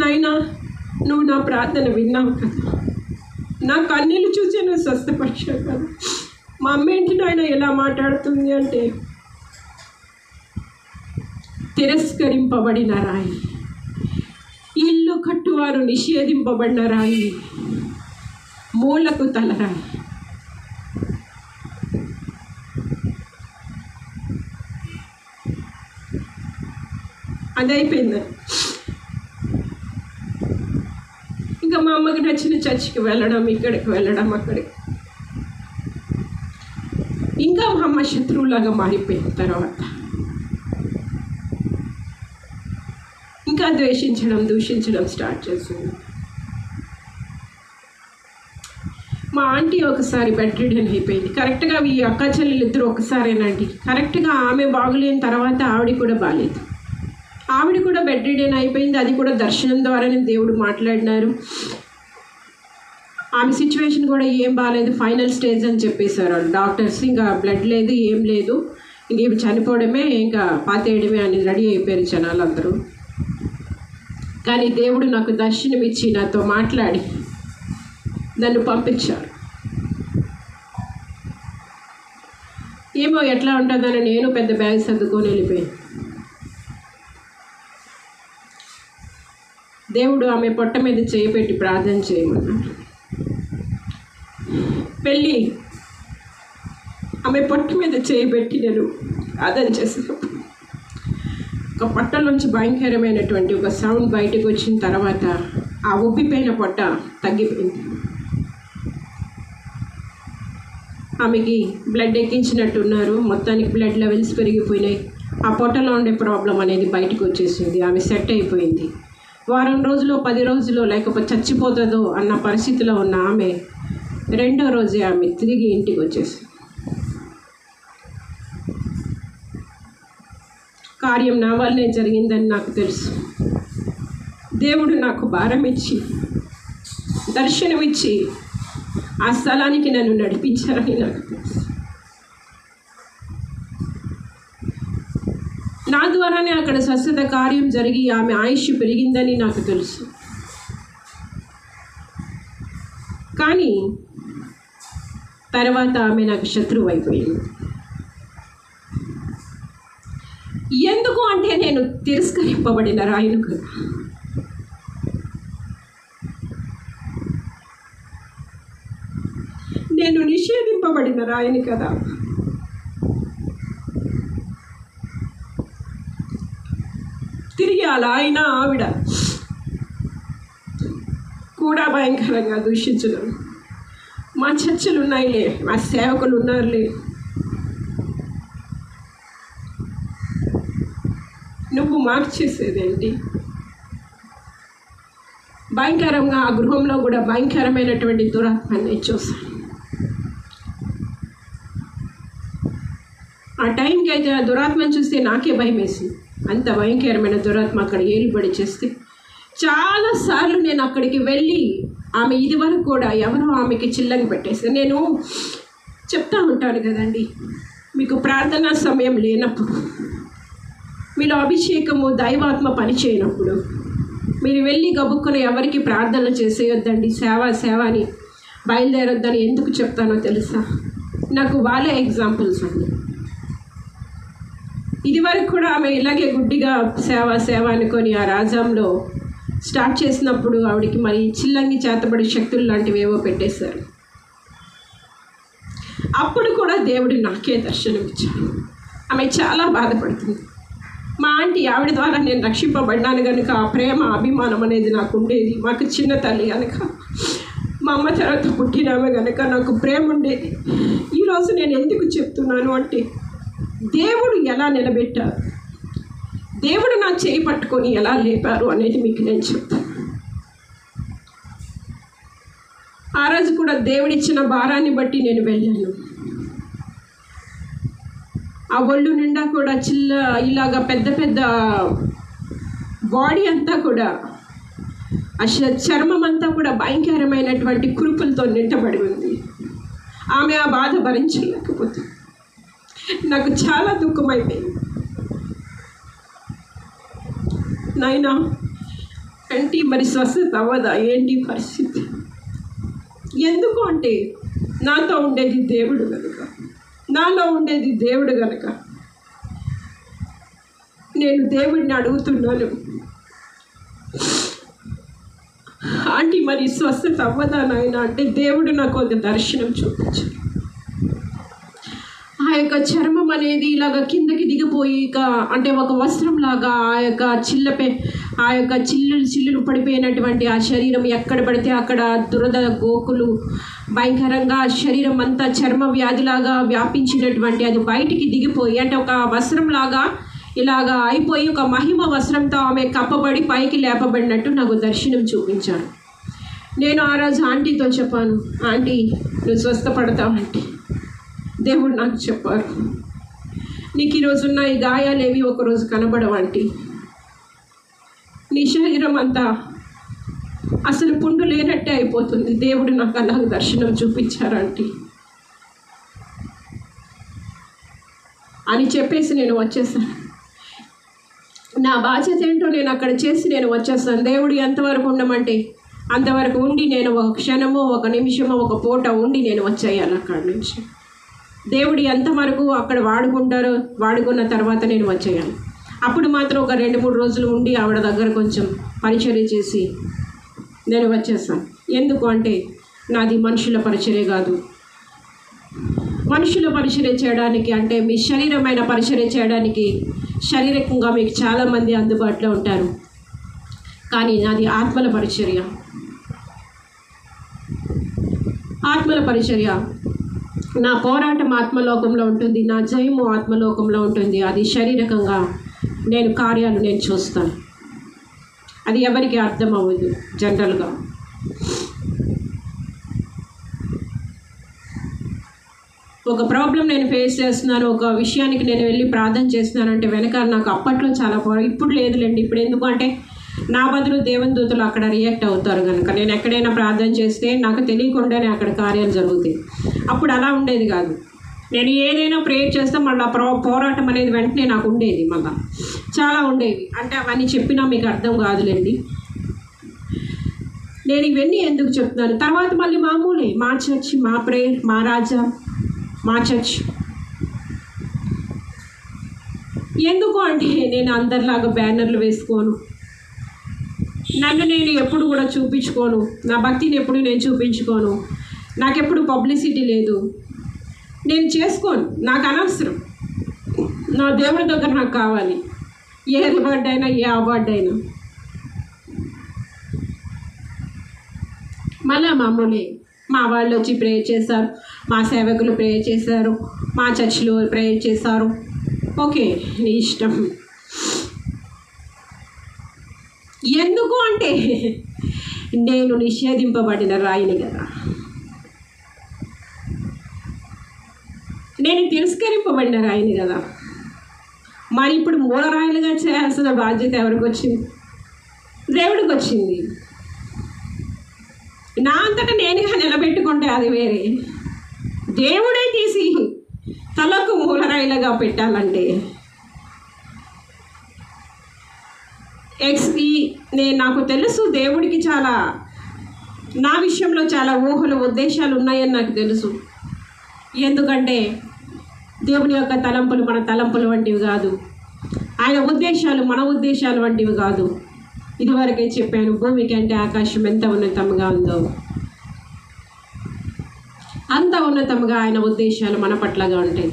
నాయనా నువ్వు నా ప్రార్థన విన్నావు కదా, నా కన్నీళ్ళు చూసి నువ్వు స్వస్థపరిచావు కదా. మా అమ్మ ఏంటి నాయన ఎలా మాట్లాడుతుంది అంటే, తిరస్కరింపబడిన రాయి, ఇల్లు కట్టువారు నిషేధింపబడిన రాయి, మూలకు తలరాయి. అదైపోయింది. ఇంకా మా అమ్మకి నచ్చిన చర్చికి వెళ్ళడం, ఇక్కడికి వెళ్ళడం, అక్కడికి. ఇంకా మా అమ్మ శత్రువులాగా మారిపోయిన తర్వాత ఇంకా ద్వేషించడం, దూషించడం స్టార్ట్ చేసింది. మా ఆంటీ ఒకసారి బెడ్ రిడెన్ అయిపోయింది. కరెక్ట్గా ఈ అక్క చెల్లెలు ఇద్దరు ఒకసారేనండి. కరెక్ట్గా ఆమె బాగులేని తర్వాత ఆవిడ కూడా బాగాలేదు. ఆవిడ కూడా బెడ్ రిడెన్ అయిపోయింది. అది కూడా దర్శనం ద్వారానే దేవుడు మాట్లాడినారు. ఆమె సిచ్యువేషన్ కూడా ఏం బాగాలేదు, ఫైనల్ స్టేజ్ అని చెప్పేశారు వాళ్ళు డాక్టర్స్. ఇంకా బ్లడ్ లేదు, ఏం లేదు, ఇంక ఇవి చనిపోవడమే, ఇంకా పాతేయడమే అని రెడీ అయిపోయారు జనాలందరూ. కానీ దేవుడు నాకు దర్శనం ఇచ్చి నాతో మాట్లాడి నన్ను పంపించారు. ఏమో ఎట్లా ఉంటుందని నేను పెద్ద బ్యాగ్ సర్దుకొని వెళ్ళిపోయాను. దేవుడు ఆమె పొట్ట మీద చేయిపెట్టి ప్రార్థన చేయమన్నాడు. వెళ్ళి ఆమె పొట్ట మీద చేయిపెట్టి నేను ప్రార్థన చేసినప్పుడు ఒక పొట్టలోంచి భయంకరమైనటువంటి ఒక సౌండ్ బయటకు వచ్చిన తర్వాత ఆ ఉబ్బిపోయిన పొట్ట తగ్గిపోయింది. ఆమెకి బ్లడ్ ఎక్కించినట్టున్నారు. మొత్తానికి బ్లడ్ లెవెల్స్ పెరిగిపోయినాయి. ఆ పొట్టలో ఉండే ప్రాబ్లం అనేది బయటకు వచ్చేసింది. ఆమె సెట్ అయిపోయింది. వారం రోజులో 10 రోజులో లేకపోతే చచ్చిపోతుందో అన్న పరిస్థితిలో ఉన్న ఆమె రెండో రోజే ఆమె తిరిగి ఇంటికి వచ్చేసింది. కార్యం నా వల్లే జరిగిందని నాకు తెలుసు. దేవుడు నాకు భారం ఇచ్చి దర్శనమిచ్చి ఆ స్థలానికి నన్ను నడిపించారని నాకు తెలుసు. నా ద్వారానే అక్కడ స్వస్థత కార్యం జరిగి ఆమె ఆయుష్ పెరిగిందని నాకు తెలుసు. కానీ తర్వాత ఆమె నాకు శత్రువు అయిపోయింది. ఎందుకు అంటే నేను తిరస్కరింపబడిన రాయిను కదా. నేను నిషేధింపబడిన రాయిని కదా. తిరిగి అలా అయినా ఆవిడ కూడా భయంకరంగా దూషించడం. మా చర్చలు ఉన్నాయిలే, మా సేవకులు ఉన్నారులే, నువ్వు మాకు చేసేదేంటి? భయంకరంగా ఆ గృహంలో కూడా భయంకరమైనటువంటి దురాత్మని చూశాను. ఆ టైంకి అయితే ఆ దురాత్మను చూస్తే నాకే భయం వేసింది. అంత భయంకరమైన దురాత్మ అక్కడ ఏలుబడి చేస్తే చాలాసార్లు నేను అక్కడికి వెళ్ళి ఆమె ఇది వరకు కూడా ఎవరో ఆమెకి చిల్లని పెట్టేసి నేను చెప్తా ఉంటాను కదండి, మీకు ప్రార్థనా సమయం లేనప్పుడు, మీలో అభిషేకము దైవాత్మ పనిచేయనప్పుడు మీరు వెళ్ళి గబుక్కున ఎవరికి ప్రార్థనలు చేసేయొద్దండి, సేవ అని బయలుదేరొద్దని ఎందుకు చెప్తానో తెలుసా? నాకు వాళ్ళే ఎగ్జాంపుల్స్ అండి. ఇది వరకు కూడా ఆమె ఇలాగే గుడ్డిగా సేవ అనుకొని ఆ రాజ్యంలో స్టార్ట్ చేసినప్పుడు ఆవిడికి మరి చిల్లంగి చేతబడి శక్తులు లాంటివి ఏవో పెట్టేశారు. అప్పుడు కూడా దేవుడు నాకే దర్శనం ఇచ్చాడు. ఆమె చాలా బాధపడుతుంది. మా ఆంటీ ఆవిడ ద్వారా నేను రక్షింపబడ్డాను కనుక ఆ ప్రేమ అభిమానం అనేది నాకు ఉండేది. మాకు చిన్న తల్లి కనుక, మా అమ్మ తర్వాత పుట్టినామే కనుక నాకు ప్రేమ ఉండేది. ఈరోజు నేను ఎందుకు చెప్తున్నాను అంటే, దేవుడు ఎలా నిలబెట్టారు, దేవుడు నా చేయి పట్టుకొని ఎలా లేపారు అనేది మీకు నేను చెప్తాను. ఆ రోజు కూడా దేవుడిచ్చిన భారాన్ని బట్టి నేను వెళ్ళాను. ఆ ఒళ్ళు నిండా కూడా ఇలాగా పెద్ద బాడీ అంతా కూడా ఆ చర్మం అంతా కూడా భయంకరమైనటువంటి కురుపులతో నింటబడి ఉంది. ఆమె ఆ బాధ భరించలేకపోతే నాకు చాలా దుఃఖమైపోయింది. నాయనా అంటే మరి స్వస్థత అవ్వదా ఏంటి పరిస్థితి? ఎందుకు అంటే నాతో ఉండేది దేవుడు కనుక, నాలో ఉండేది దేవుడు కనుక నేను దేవుడిని అడుగుతున్నాను, ఆంటీ మరి స్వస్థత అవ్వదా నాయన అంటే దేవుడు నాకు ఒక దర్శనం చూపించాడు. ఆ యొక్క చర్మం అనేది ఇలాగ కిందకి దిగిపోయి అంటే ఒక వస్త్రం లాగా ఆ యొక్క చిల్లులు పడిపోయినటువంటి ఆ శరీరం ఎక్కడ పడితే అక్కడ దురద గోకులు భయంకరంగా శరీరం అంతా చర్మ వ్యాధిలాగా వ్యాపించినటువంటి అది బయటికి దిగిపోయి అంటే ఒక వస్త్రం లాగా ఇలాగా అయిపోయి ఒక మహిమ వస్త్రంతో ఆమె కప్పబడి పైకి లేపబడినట్టు నాకు దర్శనం చూపించాడు. నేను ఆ రోజు ఆంటీతో చెప్పాను, ఆంటీ నువ్వు స్వస్థపడతావంటే దేవుడు నాకు చెప్పారు, నీకు ఈరోజున్న ఈ గాయాలేవి ఒకరోజు కనబడవంటి, నీ శరీరం అంతా అసలు పుండు లేనట్టే అయిపోతుంది. దేవుడు నాకు అలాగ దర్శనం చూపించారంటీ అని చెప్పేసి నేను వచ్చేసాను. నా బాధ్యత ఏంటో నేను అక్కడ చేసి నేను వచ్చేస్తాను. దేవుడు ఎంతవరకు ఉండమంటే అంతవరకు ఉండి నేను ఒక క్షణమో ఒక నిమిషమో ఒక పూట ఉండి నేను వచ్చేయాలి అక్కడి నుంచి. దేవుడు ఎంతవరకు అక్కడ వాడుకున్న తర్వాత నేను వచ్చేయాలి. అప్పుడు మాత్రం ఒక 2-3 రోజులు ఉండి ఆవిడ దగ్గర కొంచెం పరిచర్య చేసి నేను వచ్చేస్తాను. ఎందుకు అంటే నాది మనుషుల పరిచర్య కాదు. మనుషుల పరిచర్య చేయడానికి అంటే మీ శరీరమైన పరిచర్య చేయడానికి శారీరకంగా మీకు చాలామంది అందుబాటులో ఉంటారు, కానీ నాది ఆత్మల పరిచర్య. ఆత్మల పరిచర్య, నా పోరాటం ఆత్మలోకంలో ఉంటుంది, నా జయము ఆత్మలోకంలో ఉంటుంది. అది శారీరకంగా నేను కార్యాలు నేను చూస్తాను. అది ఎవరికి అర్థం అవ్వదు జనరల్గా. ఒక ప్రాబ్లం నేను ఫేస్ చేస్తున్నాను, ఒక విషయానికి నేను వెళ్ళి ప్రార్థన చేస్తున్నాను అంటే వెనక నాకు అప్పట్లో చాలా ఇప్పుడు లేదులేండి. ఇప్పుడు ఎందుకంటే నా బదులు దేవుని దూతలు అక్కడ రియాక్ట్ అవుతారు కనుక నేను ఎక్కడైనా ప్రార్థన చేస్తే నాకు తెలియకుండానే అక్కడ కార్యాలు జరుగుతాయి. అప్పుడు అలా ఉండేది కాదు. నేను ఏదైనా ప్రేయర్ చేస్తే మళ్ళీ పోరాటం అనేది వెంటనే నాకు ఉండేది, మళ్ళీ చాలా ఉండేవి. అంటే అవన్నీ చెప్పినా మీకు అర్థం కాదులేండి. నేను ఇవన్నీ ఎందుకు చెప్తున్నాను, తర్వాత మళ్ళీ మామూలే, మా చర్చ్, మా ప్రేయర్, మా రాజా, మా చర్చ్. ఎందుకు అంటే నేను అందరిలాగా బ్యానర్లు వేసుకోను, నన్ను నేను ఎప్పుడు కూడా చూపించుకోను, నా భక్తిని ఎప్పుడు నేను చూపించుకోను, నాకెప్పుడు పబ్లిసిటీ లేదు, నేను చేసుకోను, నాకు అనవసరం. నా దేవుడి దగ్గర నాకు కావాలి, ఏ రివార్డ్ అయినా ఏ అవార్డు అయినా. మళ్ళా మామూలే, మా వాళ్ళు వచ్చి ప్రేయర్ చేశారు, మా సేవకులు ప్రేయర్ చేశారు, మా చర్చిలో ప్రేయర్ చేశారు, ఓకే నీ ఇష్టం. ఎందుకు అంటే నేను నిషేధింపబడిన రాయిని కదా, నేను తిరస్కరింపబడిన రాయిని కదా. మరి ఇప్పుడు మూలరాయిలుగా చేయాల్సిన బాధ్యత ఎవరికి వచ్చింది? దేవుడికి వచ్చింది. నా అంతటా నేనుగా నిలబెట్టుకుంటే అది వేరే, దేవుడే తీసి తలకు మూలరాయిలుగా పెట్టాలంటే నాకు తెలుసు దేవుడికి చాలా నా విషయంలో చాలా ఊహలు ఉద్దేశాలు ఉన్నాయని నాకు తెలుసు. ఎందుకంటే దేవుని యొక్క తలంపులు మన తలంపులు వంటివి కాదు, ఆయన ఉద్దేశాలు మన ఉద్దేశాలు వంటివి కాదు. ఇదివరకే చెప్పాను, భూమి కంటే ఆకాశం ఎంత ఉన్నతంగా ఉందో అంత ఉన్నతంగా ఆయన ఉద్దేశాలు మన పట్లగా ఉంటాయి.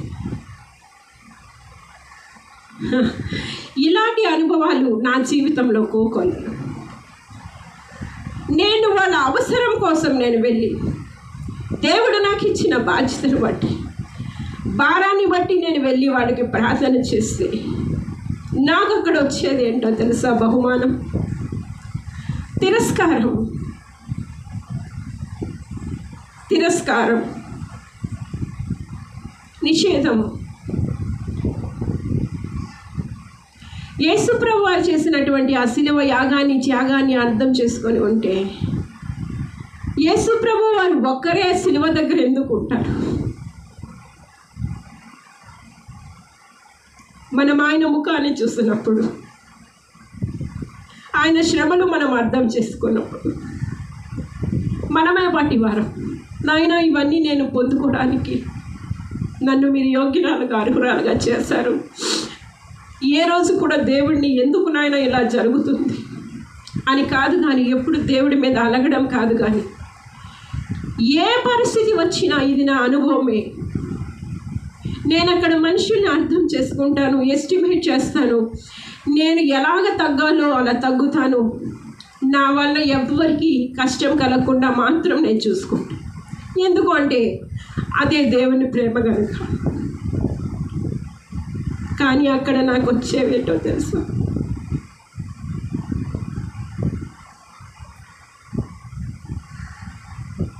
ఇలాంటి అనుభవాలు నా జీవితంలో కోకొల్లు. నేను వాళ్ళ అవసరం కోసం నేను వెళ్ళి దేవుడు నాకు ఇచ్చిన బాధ్యతను బట్టి, భారాన్ని బట్టి నేను వెళ్ళి వాడికి ప్రార్థన చేస్తే నాకు అక్కడ వచ్చేది ఏంటో తెలుసా? బహుమానం, తిరస్కారం, నిషేధము. యేసుప్రభు వారు చేసినటువంటి ఆ శిలువ త్యాగాన్ని అర్థం చేసుకొని ఉంటే యేసుప్రభు వారు ఒక్కరే శిలువ దగ్గర ఎందుకు ఉంటారు? మనం ఆయన ముఖాన్ని చూసినప్పుడు, ఆయన శ్రమలు మనం అర్థం చేసుకున్నప్పుడు మనమే పట్టివారం. నాయన ఇవన్నీ నేను పొందుకోవడానికి నన్ను మీరు యోగ్యురాలుగా అర్హురాలుగా చేశారు. ఏ రోజు కూడా దేవుడిని ఎందుకు నాయన ఇలా జరుగుతుంది అని కాదు, కానీ ఎప్పుడు దేవుడి మీద అలగడం కాదు, కానీ ఏ పరిస్థితి వచ్చినా ఇది నా అనుభవమే. నేను అక్కడ మనుషుల్ని అర్థం చేసుకుంటాను, ఎస్టిమేట్ చేస్తాను, నేను ఎలాగ తగ్గాలో అలా తగ్గుతాను. నా వల్ల ఎవ్వరికి కష్టం కలగకుండా మాత్రం నేను చూసుకుంటాను. ఎందుకు అంటే అదే దేవుని ప్రేమ కనుక. కానీ అక్కడ నాకు వచ్చేవేటో తెలుసు,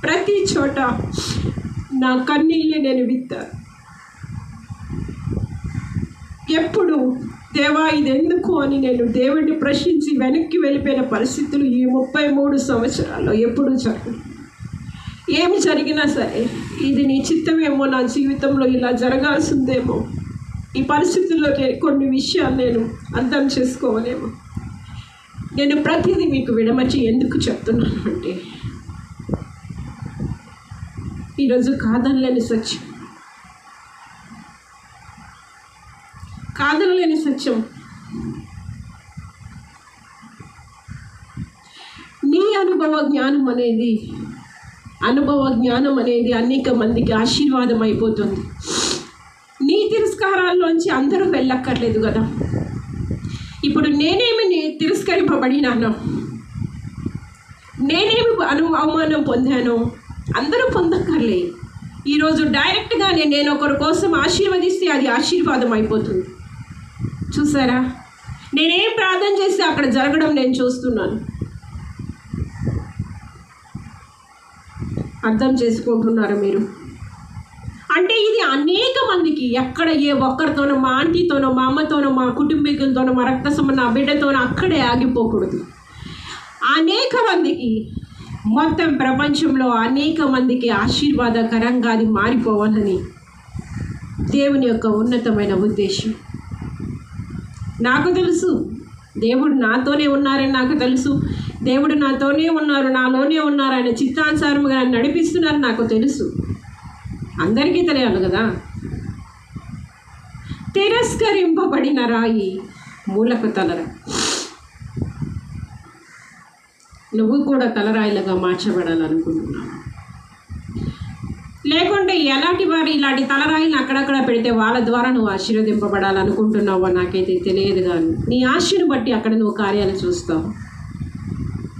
ప్రతి చోట నా కన్నీళ్ళే నేను విత్తాను. ఎప్పుడు దేవా ఇదెందుకు అని నేను దేవుడిని ప్రశ్నించి వెనక్కి వెళ్ళిపోయిన పరిస్థితులు ఈ 33 సంవత్సరాల్లో ఎప్పుడూ జరగదు. ఏమి జరిగినా సరే ఇది నీ చిత్తమేమో, నా జీవితంలో ఇలా జరగాల్సిందేమో, ఈ పరిస్థితుల్లో కొన్ని విషయాలు నేను అర్థం చేసుకోవాలేమో. నేను ప్రతిదీ మీకు విడమర్చి ఎందుకు చెప్తున్నాను అంటే ఈరోజు కాదనలేని సత్యం నీ అనుభవ జ్ఞానం అనేది అనేక మందికి ఆశీర్వాదం అయిపోతుంది. నీ తిరస్కారాల్లోంచి అందరూ వెళ్ళక్కర్లేదు కదా. ఇప్పుడు నేనేమి తిరస్కరింపబడినానో, నేనేమి అవమానం పొందానో అందరూ పొందక్కర్లే. ఈరోజు డైరెక్ట్గా నేను ఒకరి కోసం ఆశీర్వదిస్తే అది ఆశీర్వాదం అయిపోతుంది. చూసారా, నేనేం ప్రార్థన చేస్తే అక్కడ జరగడం నేను చూస్తున్నాను. అర్థం చేసుకుంటున్నారు మీరు? అంటే ఇది అనేక మందికి, ఎక్కడ ఏ ఒక్కరితోనో, మా ఆంటీతోనో, మా అమ్మతోనో, మా కుటుంబీకులతోనో, మా రక్త సంబంధ బిడ్డతోనో అక్కడే ఆగిపోకూడదు. అనేక మందికి, మొత్తం ప్రపంచంలో అనేక మందికి ఆశీర్వాదకరంగా అది మారిపోవాలని దేవుని యొక్క ఉన్నతమైన ఉద్దేశం. నాకు తెలుసు దేవుడు నాతోనే ఉన్నారని నాకు తెలుసు. దేవుడు నాతోనే ఉన్నారు, నాలోనే ఉన్నారు, ఆయన చిత్తానుసారంగా నడిపిస్తున్నారు నాకు తెలుసు. అందరికీ తెలియాలి కదా. తిరస్కరింపబడిన రాయి మూలకు తలరాయి. నువ్వు కూడా తలరాయిలుగా మార్చబడాలనుకుంటున్నావు. లేకుంటే ఎలాంటి వారు ఇలాంటి తలరాయిని అక్కడక్కడ పెడితే వాళ్ళ ద్వారా నువ్వు ఆశీర్వదింపబడాలనుకుంటున్నావో నాకైతే తెలియదు. కానీ నీ ఆశను బట్టి అక్కడ నువ్వు కార్యాలు చూస్తావు.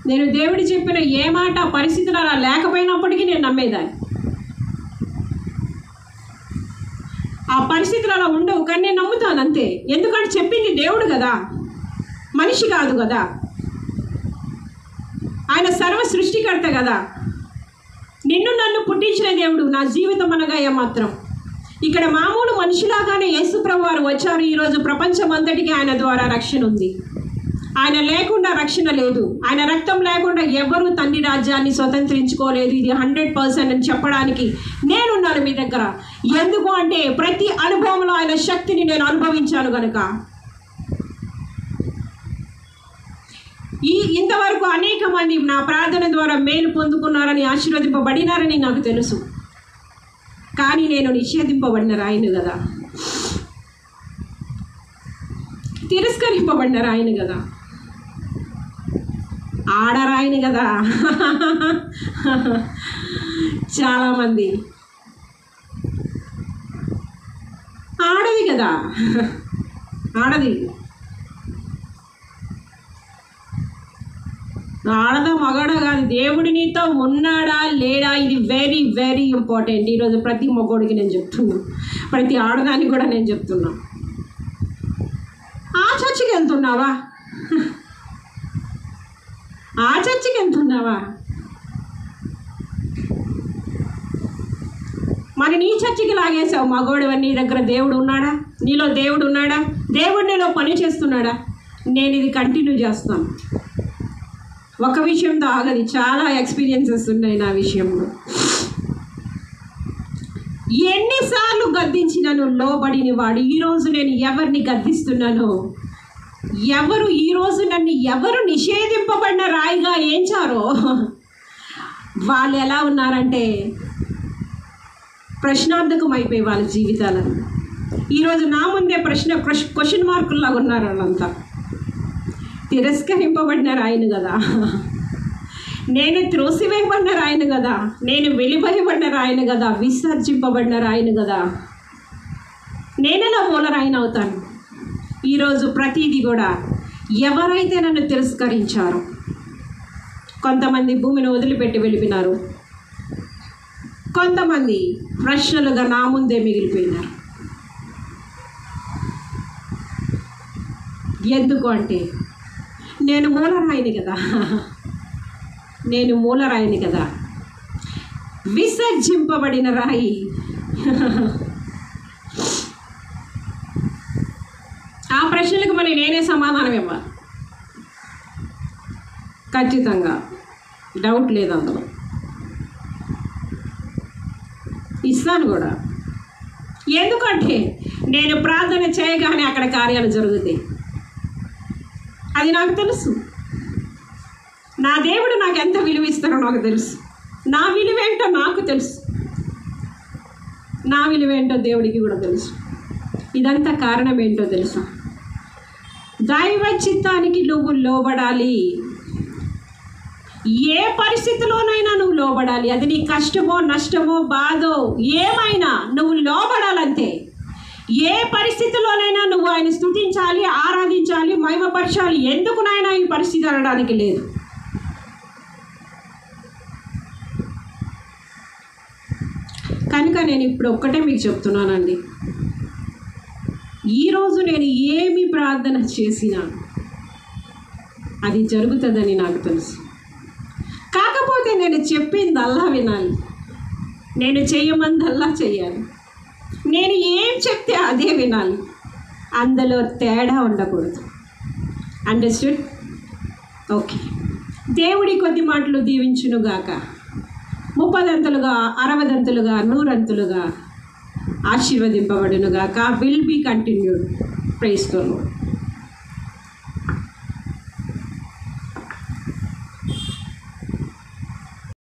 నేను దేవుడు చెప్పిన ఏ మాట పరిస్థితులు అలా లేకపోయినప్పటికీ నేను నమ్మేదాన్ని. ఆ పరిస్థితులు అలా ఉండవు, కానీ నేను నమ్ముతాను అంతే. ఎందుకంటే చెప్పింది దేవుడు కదా, మనిషి కాదు కదా. ఆయన సర్వ సృష్టికర్త కదా. నిన్ను నన్ను పుట్టించిన దేవుడు. నా జీవితం అనగా ఏమాత్రం ఇక్కడ మామూలు మనిషిలాగానే యేసు ప్రభు వారు వచ్చారు. ఈరోజు ప్రపంచం అంతటికి ఆయన ద్వారా రక్షణ ఉంది. ఆయన లేకుండా రక్షణ లేదు. ఆయన రక్తం లేకుండా ఎవరు తండ్రి రాజ్యాన్ని స్వతంత్రించుకోలేదు. ఇది 100% అని చెప్పడానికి నేనున్నాను మీ దగ్గర. ఎందుకు అంటే ప్రతి అనుభవంలో ఆయన శక్తిని నేను అనుభవించాను కనుక. ఇంతవరకు అనేక మంది నా ప్రార్థన ద్వారా మేలు పొందుకున్నారని, ఆశీర్వదింపబడినారని నాకు తెలుసు. కానీ నేను నిషేధింపబడిన రాయిను కదా, తిరస్కరింపబడిన రాయిను కదా, ఆడరాయిని కదా. చాలామంది ఆడది కదా, ఆడది ఆడదా మగాడా కాదు, దేవుడు నీతో ఉన్నాడా లేడా, ఇది వెరీ వెరీ ఇంపార్టెంట్. ఈరోజు ప్రతి మగోడికి నేను చెప్తున్నా, ప్రతి ఆడదానికి కూడా నేను చెప్తున్నా. ఆ చర్చికి వెళ్తున్నావా? ఆ చర్చికి వెళ్తున్నావా? మరి నీ చర్చికి లాగేసావు మగోడు. నీ దగ్గర దేవుడు ఉన్నాడా? నీలో దేవుడు ఉన్నాడా? దేవుడు నీలో పని చేస్తున్నాడా? నేను ఇది కంటిన్యూ చేస్తాను. ఒక విషయంతో ఆగది, చాలా ఎక్స్పీరియన్సెస్ ఉన్నాయి నా విషయంలో. ఎన్నిసార్లు గద్దించినాను లోబడిని వాడు. ఈరోజు నేను ఎవరిని గద్దిస్తున్నానో, ఎవరు ఈరోజు నన్ను ఎవరు నిషేధింపబడిన రాయిగా ఏంచారో వాళ్ళు ఎలా ఉన్నారంటే ప్రశ్నార్థకం అయిపోయి వాళ్ళ జీవితాలను. ఈరోజు నా ముందే క్వశ్చన్ మార్కుల్లాగా ఉన్నారు వాళ్ళంతా. తిరస్కరింపబడిన రాయిను కదా, నేను త్రోసివేయబడిన రాయిను కదా, నేను వెలిబయబడిన రాయిను కదా, విసర్జింపబడిన రాయిను కదా, నేనెలా మూల రాయిని అవుతాను? ఈరోజు ప్రతిదీ కూడా ఎవరైతే నన్ను తిరస్కరించారో, కొంతమంది భూమిని వదిలిపెట్టి వెళ్ళిపోయినారు, కొంతమంది ప్రశ్నలుగా నా ముందే మిగిలిపోయినారు. ఎందుకు అంటే నేను మూలరాయిని కదా, నేను మూలరాయిని కదా, విసర్జింపబడిన రాయి. ఆ ప్రశ్నలకు మరి నేనే సమాధానం ఇవ్వాలి ఖచ్చితంగా, డౌట్ లేదు అందులో. ఇస్తాను కూడా. ఎందుకంటే నేను ప్రార్థన చేయగానే అక్కడ కార్యాలు జరుగుతాయి. అది నాకు తెలుసు. నా దేవుడు నాకు ఎంత విలువ ఇస్తారో నాకు తెలుసు. నా విలువేంటో నాకు తెలుసు. నా విలువేంటో దేవుడికి కూడా తెలుసు. ఇదంతా కారణం ఏంటో తెలుసా? దైవ చిత్తానికి నువ్వు లోబడాలి. ఏ పరిస్థితిలోనైనా నువ్వు లోబడాలి. అది నీ కష్టమో నష్టమో బాధో ఏమైనా నువ్వు లోబడాలంతే. ఏ పరిస్థితిలోనైనా నువ్వు ఆయన స్తుతించాలి, ఆరాధించాలి, మహిమపరచాలి. ఎందుకునైనా ఈ పరిస్థితి అనడానికి లేదు. కనుక నేను ఇప్పుడు ఒక్కటే మీకు చెప్తున్నానండి, ఈరోజు నేను ఏమి ప్రార్థన చేసినా అది జరుగుతుందని నాకు తెలుసు. కాకపోతే నేను చెప్పిందల్లా వినాలి, నేను చేయమందల్లా చెయ్యాలి, నేను ఏం చెప్తే అదే వినాలి, అందులో తేడా ఉండకూడదు. అండర్స్టూడ్? ఓకే. దేవుడి కొద్ది మాటలు దీవించునుగాక. 30 దంతులుగా, 60 దంతులుగా, 100 దంతులుగా ఆశీర్వదింపబడునుగాక. Will be continued. Praise the lord.